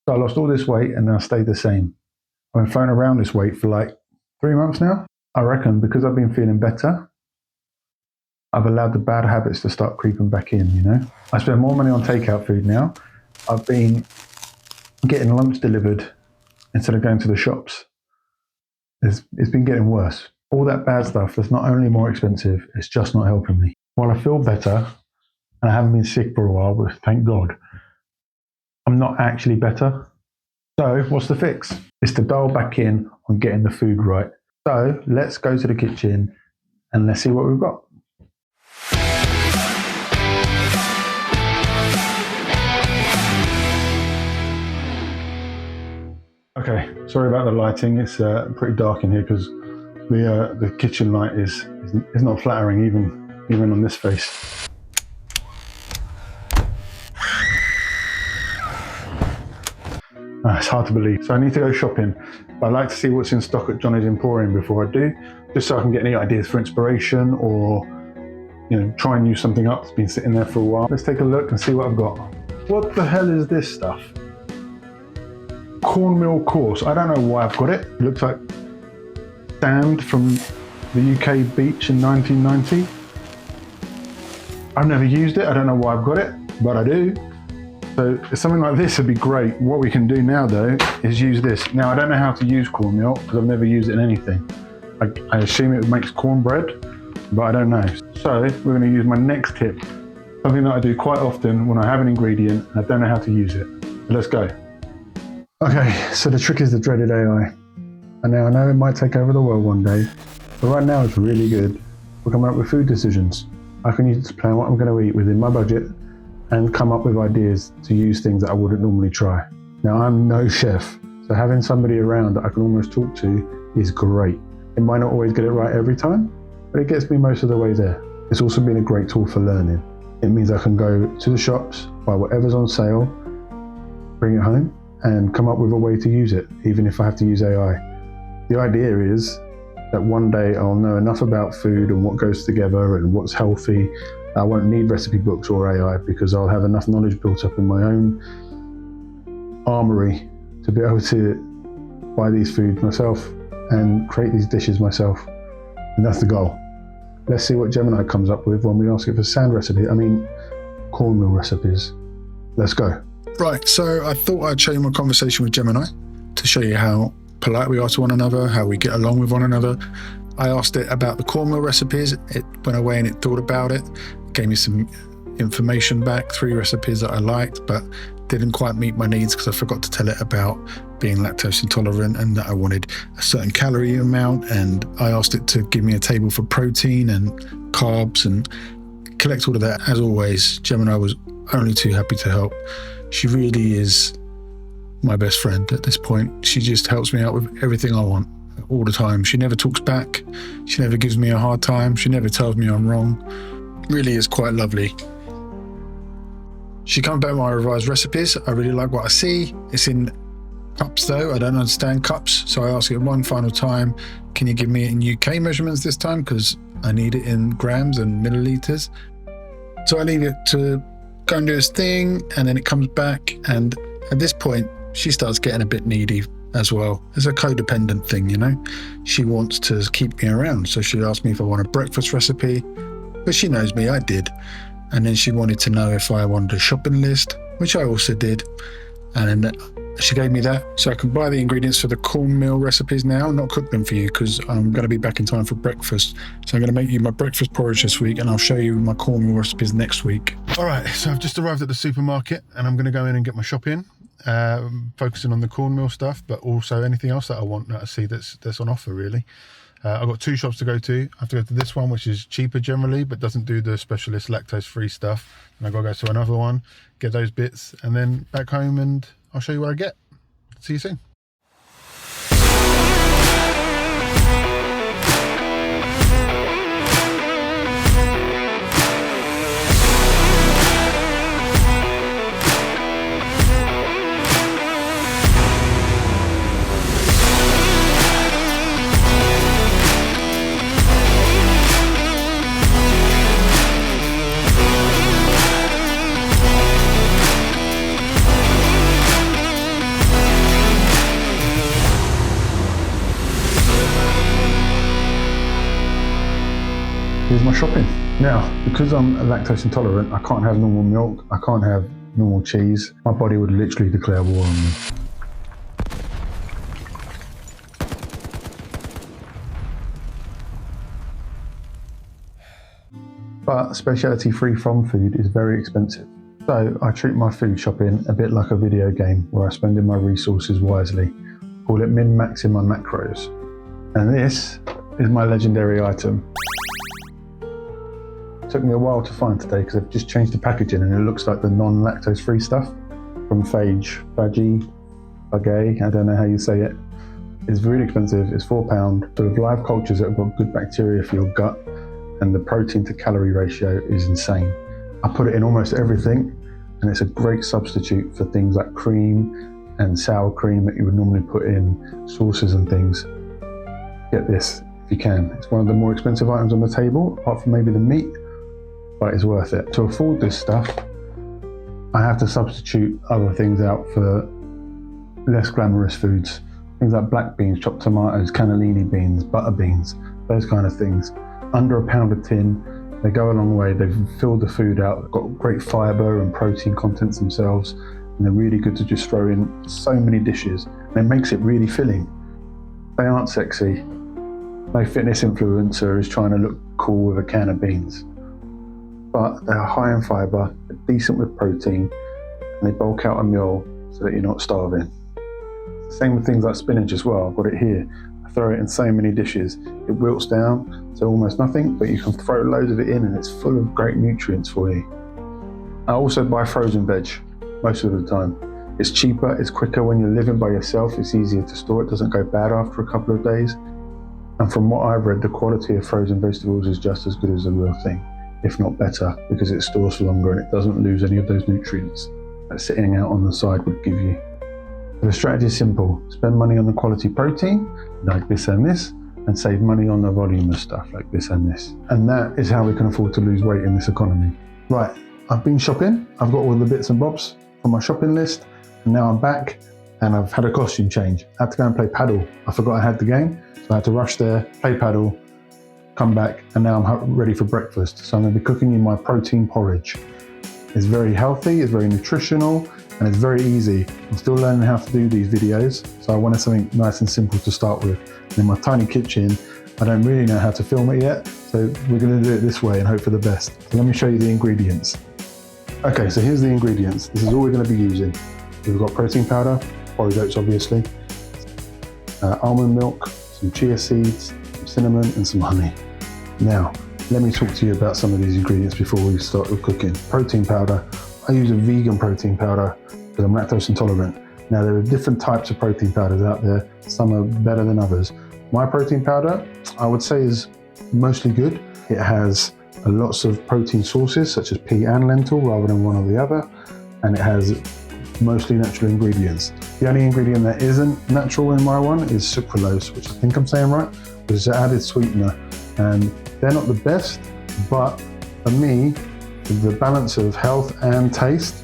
So I lost all this weight and then I stayed the same. I've been throwing around this weight for like 3 months now. I reckon because I've been feeling better, I've allowed the bad habits to start creeping back in, you know? I spend more money on takeout food now. I've been getting lunch delivered instead of going to the shops. It's been getting worse. All that bad stuff that's not only more expensive, it's just not helping me. While I feel better, and I haven't been sick for a while, but thank God, I'm not actually better. So what's the fix? It's to dial back in on getting the food right. So let's go to the kitchen and let's see what we've got. Okay, sorry about the lighting. It's pretty dark in here because the kitchen light is not flattering even on this face. It's hard to believe. So I need to go shopping, but I like to see what's in stock at Johnny's Emporium before I do, just so I can get any ideas for inspiration or, you know, try and use something up that's been sitting there for a while. Let's take a look and see what I've got. What the hell is this stuff? Cornmeal course. I don't know why I've got it. It looks like sand from the UK beach in 1990. I've never used it. I don't know why I've got it, but I do. So something like this would be great. What we can do now though is use this. Now I don't know how to use cornmeal because I've never used it in anything. I assume it makes cornbread, but I don't know. So we're going to use my next tip, something that I do quite often when I have an ingredient and I don't know how to use it. So let's go. Okay, so the trick is the dreaded AI. And now I know it might take over the world one day, but right now it's really good for coming up with food decisions. I can use it to plan what I'm going to eat within my budget and come up with ideas to use things that I wouldn't normally try. Now I'm no chef, so having somebody around that I can almost talk to is great. It might not always get it right every time, but it gets me most of the way there. It's also been a great tool for learning. It means I can go to the shops, buy whatever's on sale, bring it home, and come up with a way to use it, even if I have to use AI. The idea is that one day I'll know enough about food and what goes together and what's healthy. I won't need recipe books or AI because I'll have enough knowledge built up in my own armory to be able to buy these foods myself and create these dishes myself. And that's the goal. Let's see what Gemini comes up with when we ask it for cornmeal recipes. Let's go. Right, so I thought I'd show you my conversation with Gemini to show you how polite we are to one another, how we get along with one another. I asked it about the cornmeal recipes. It went away and it thought about it, gave me some information back, 3 recipes that I liked, but didn't quite meet my needs because I forgot to tell it about being lactose intolerant and that I wanted a certain calorie amount. And I asked it to give me a table for protein and carbs and collect all of that. As always, Gemini was only too happy to help. She really is my best friend at this point. She just helps me out with everything I want all the time. She never talks back. She never gives me a hard time. She never tells me I'm wrong. Really is quite lovely. She comes back with my revised recipes. I really like what I see. It's in cups though. I don't understand cups. So I ask it one final time, can you give me it in UK measurements this time? Because I need it in grams and milliliters. So I leave it to go and do its thing, and then it comes back, and at this point she starts getting a bit needy as well. It's a codependent thing, you know. She wants to keep me around, so she asked me if I want a breakfast recipe, but she knows me, I did. And then she wanted to know if I wanted a shopping list, which I also did, and then she gave me that, so I can buy the ingredients for the cornmeal recipes now, not cook them for you because I'm going to be back in time for breakfast. So I'm going to make you my breakfast porridge this week, and I'll show you my cornmeal recipes next week. All right, so I've just arrived at the supermarket and I'm going to go in and get my shopping, focusing on the cornmeal stuff, but also anything else that I want that I see that's on offer really. I've got 2 shops to go to. I have to go to this one, which is cheaper generally, but doesn't do the specialist lactose-free stuff. And I've got to go to another one, get those bits, and then back home, and I'll show you what I get. See you soon. here's my shopping. Now, because I'm lactose intolerant, I can't have normal milk, I can't have normal cheese. My body would literally declare war on me. But specialty free from food is very expensive. So I treat my food shopping a bit like a video game where I spend my resources wisely. Call it min-maxing my macros. And this is my legendary item. It took me a while to find today because I've just changed the packaging and it looks like the non-lactose free stuff from Fage, I don't know how you say it. It's really expensive, it's £4. Sort of live cultures that have got good bacteria for your gut, and the protein to calorie ratio is insane. I put it in almost everything, and it's a great substitute for things like cream and sour cream that you would normally put in sauces and things. Get this if you can. It's one of the more expensive items on the table, apart from maybe the meat, but it's worth it. To afford this stuff, I have to substitute other things out for less glamorous foods. Things like black beans, chopped tomatoes, cannellini beans, butter beans, those kind of things. Under £1 a tin, they go a long way. They've filled the food out, they've got great fibre and protein contents themselves, and they're really good to just throw in so many dishes, and it makes it really filling. They aren't sexy. No fitness influencer is trying to look cool with a can of beans. But they're high in fibre, they're decent with protein, and they bulk out a meal so that you're not starving. Same with things like spinach as well. I've got it here. I throw it in so many dishes. It wilts down to almost nothing, but you can throw loads of it in and it's full of great nutrients for you. I also buy frozen veg most of the time. It's cheaper, it's quicker when you're living by yourself, it's easier to store, it doesn't go bad after a couple of days. And from what I've read, the quality of frozen vegetables is just as good as the real thing, if not better, because it stores for longer and it doesn't lose any of those nutrients that sitting out on the side would give you. The strategy is simple. Spend money on the quality protein, like this and this, and save money on the volume of stuff like this and this. And that is how we can afford to lose weight in this economy. Right, I've been shopping. I've got all the bits and bobs on my shopping list, and now I'm back and I've had a costume change. I had to go and play paddle. I forgot I had the game, so I had to rush there, play paddle, come back, and now I'm ready for breakfast. So I'm going to be cooking you my protein porridge. It's very healthy, it's very nutritional, and it's very easy. I'm still learning how to do these videos, so I wanted something nice and simple to start with. And in my tiny kitchen, I don't really know how to film it yet, so we're going to do it this way and hope for the best. So let me show you the ingredients. Okay, so here's the ingredients. This is all we're going to be using. We've got protein powder, porridge oats obviously, almond milk, some chia seeds, some cinnamon and some honey. Now, let me talk to you about some of these ingredients before we start with cooking. Protein powder. I use a vegan protein powder because I'm lactose intolerant. Now there are different types of protein powders out there. Some are better than others. My protein powder, I would say, is mostly good. It has lots of protein sources such as pea and lentil rather than one or the other. And it has mostly natural ingredients. The only ingredient that isn't natural in my one is sucralose, which I think I'm saying right, which is an added sweetener. And they're not the best, but for me, the balance of health and taste,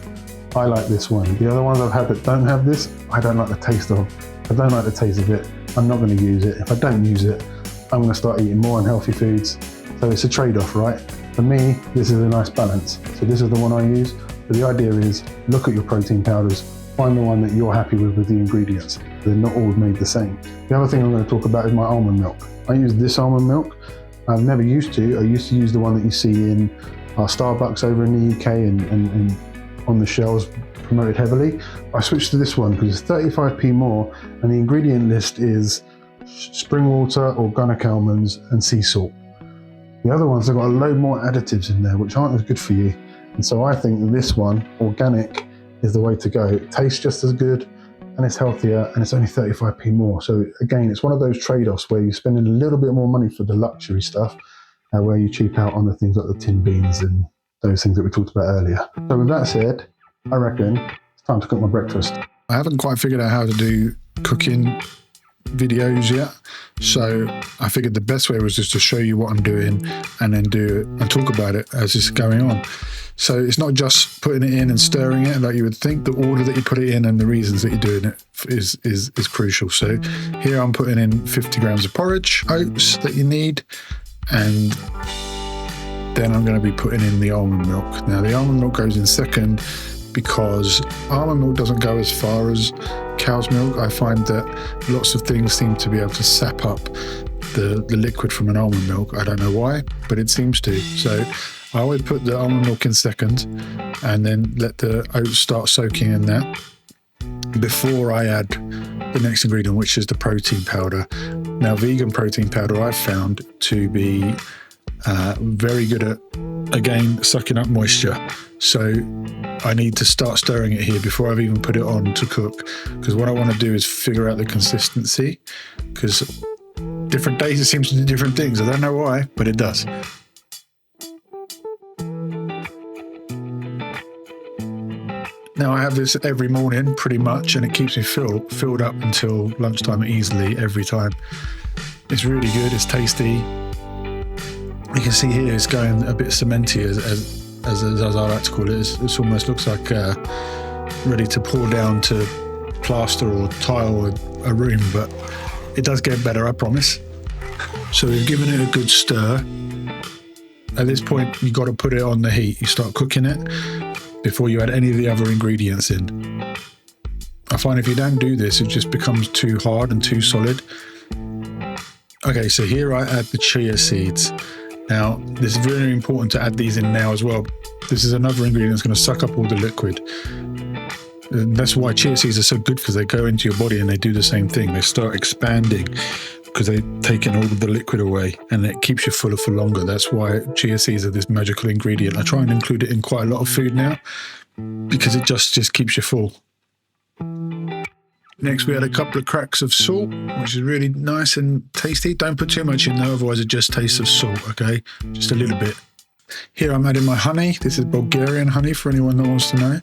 I like this one. The other ones I've had that don't have this, I don't like the taste of. I don't like the taste of it. I'm not going to use it. If I don't use it, I'm going to start eating more unhealthy foods. So it's a trade-off, right? For me, this is a nice balance. So this is the one I use. But the idea is, look at your protein powders, find the one that you're happy with the ingredients. They're not all made the same. The other thing I'm going to talk about is my almond milk. I use this almond milk. I've never used to. I used to use the one that you see in our Starbucks over in the UK and on the shelves promoted heavily. I switched to this one because it's 35p more and the ingredient list is spring water, organic almonds and sea salt. The other ones have got a load more additives in there which aren't as good for you. And so I think that this one, organic, is the way to go. It tastes just as good and it's healthier and it's only 35p more. So again, it's one of those trade-offs where you're spending a little bit more money for the luxury stuff where you cheap out on the things like the tin beans and those things that we talked about earlier. So with that said, I reckon it's time to cook my breakfast. I haven't quite figured out how to do cooking videos yet, so I figured the best way was just to show you what I'm doing and then do it and talk about it as it's going on. So it's not just putting it in and stirring it like you would think. The order that you put it in and the reasons that you're doing it is crucial. So here I'm putting in 50 grams of porridge oats that you need, and then I'm going to be putting in the almond milk. Now the almond milk goes in second because almond milk doesn't go as far as cow's milk. I find that lots of things seem to be able to sap up the liquid from an almond milk. I don't know why, but it seems to. So I always put the almond milk in second and then let the oats start soaking in that before I add the next ingredient, which is the protein powder. Now, vegan protein powder I've found to be very good at, again, sucking up moisture. So I need to start stirring it here before I've even put it on to cook, because what I want to do is figure out the consistency, because different days it seems to do different things. I don't know why, but it does. Now I have this every morning pretty much, and it keeps me filled up until lunchtime easily every time. It's really good, it's tasty. You can see here it's going a bit cementy as I like to call it. It almost looks like ready to pour down to plaster or tile a room, but it does get better, I promise. So we've given it a good stir. At this point, you've got to put it on the heat. You start cooking it before you add any of the other ingredients in. I find if you don't do this, it just becomes too hard and too solid. Okay, so here I add the chia seeds. Now, this is very important to add these in now as well. This is another ingredient that's going to suck up all the liquid. And that's why chia seeds are so good, because they go into your body and they do the same thing. They start expanding because they're taking all of the liquid away, and it keeps you fuller for longer. That's why chia seeds are this magical ingredient. I try and include it in quite a lot of food now because it just keeps you full. Next, we add a couple of cracks of salt, which is really nice and tasty. Don't put too much in though, otherwise it just tastes of salt, okay? Just a little bit. Here I'm adding my honey. This is Bulgarian honey for anyone that wants to know.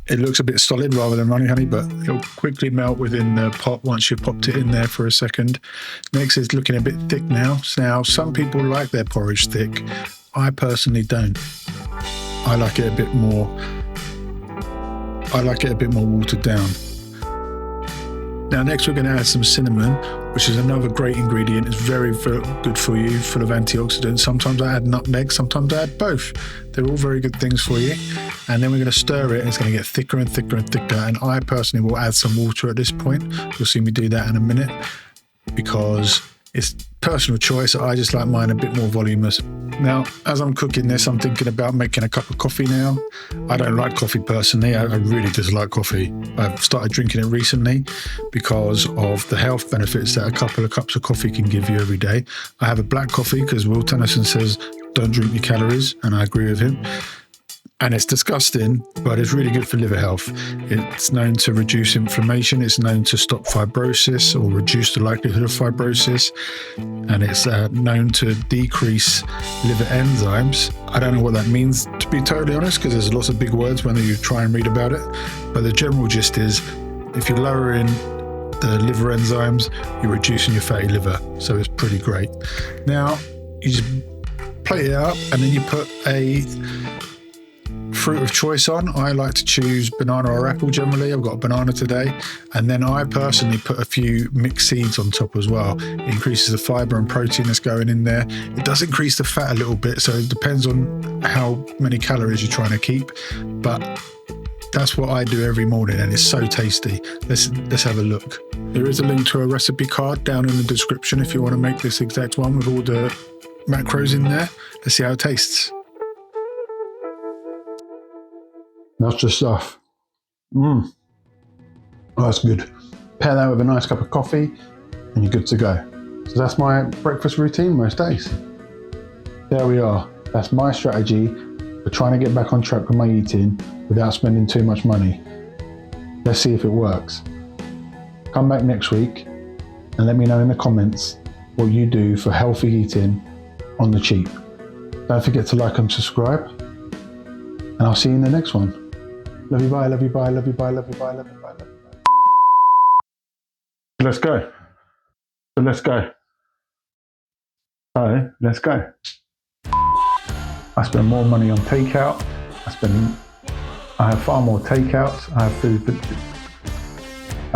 It looks a bit solid rather than runny honey, but it'll quickly melt within the pot once you've popped it in there for a second. Next, it's looking a bit thick now. Now, some people like their porridge thick. I personally don't. I like it a bit more watered down. Now, next we're going to add some cinnamon, which is another great ingredient. It's very, very good for you, full of antioxidants. Sometimes I add nutmeg, sometimes I add both. They're all very good things for you. And then we're going to stir it, and it's going to get thicker and thicker and thicker. And I personally will add some water at this point. You'll see me do that in a minute, because it's personal choice. I just like mine a bit more voluminous. Now, as I'm cooking this, I'm thinking about making a cup of coffee now. I don't like coffee personally. I really dislike coffee. I've started drinking it recently because of the health benefits that a couple of cups of coffee can give you every day. I have a black coffee because Will Tennyson says, don't drink your calories, and I agree with him. And it's disgusting, but it's really good for liver health. It's known to reduce inflammation. It's known to stop fibrosis or reduce the likelihood of fibrosis. And it's known to decrease liver enzymes. I don't know what that means, to be totally honest, because there's lots of big words when you try and read about it. But the general gist is, if you're lowering the liver enzymes, you're reducing your fatty liver. So it's pretty great. Now, you just plate it up, and then you put a fruit of choice on. I like to choose banana or apple generally. I've got a banana today. And then I personally put a few mixed seeds on top as well. It increases the fiber and protein that's going in there. It does increase the fat a little bit, so it depends on how many calories you're trying to keep. But that's what I do every morning, and it's so tasty. Let's have a look. There is a link to a recipe card down in the description if you want to make this exact one with all the macros in there. Let's see how it tastes. That's just stuff. Oh, that's good. Pair that with a nice cup of coffee and you're good to go. So that's my breakfast routine most days. There we are. That's my strategy for trying to get back on track with my eating without spending too much money. Let's see if it works. Come back next week and let me know in the comments what you do for healthy eating on the cheap. Don't forget to like and subscribe, and I'll see you in the next one. Love you, bye, love you, bye, love you, bye, love you, bye, love you, bye, love you, bye. Let's go. So let's go. So let's go. I spend more money on takeout. I have far more takeouts. I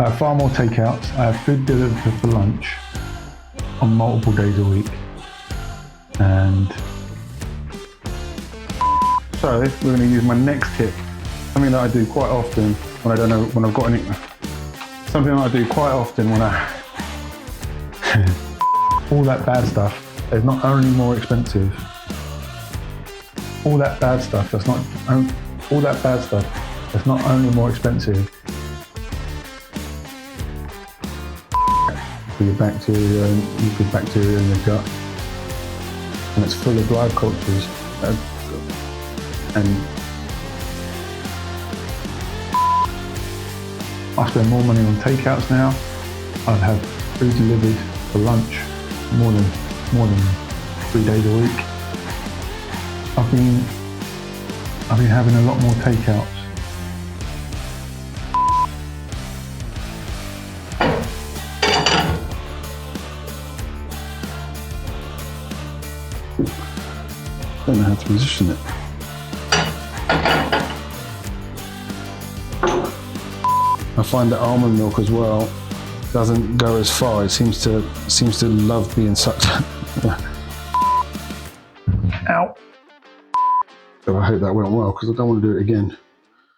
have far more takeouts. I have food delivered for lunch on multiple days a week. And So we're going to use my next tip, something that I do quite often when I don't know when I've got any. Something that I do quite often when I all that bad stuff is not only more expensive. All that bad stuff that's not all that bad stuff that's not only more expensive. For your bacteria and good bacteria in your gut, and it's full of live cultures. And I spend more money on takeouts now. I've had food delivered for lunch more than 3 days a week. I've been having a lot more takeouts. Don't know how to position it. I find that almond milk as well doesn't go as far. It seems to love being sucked. Ow! So I hope that went well because I don't want to do it again.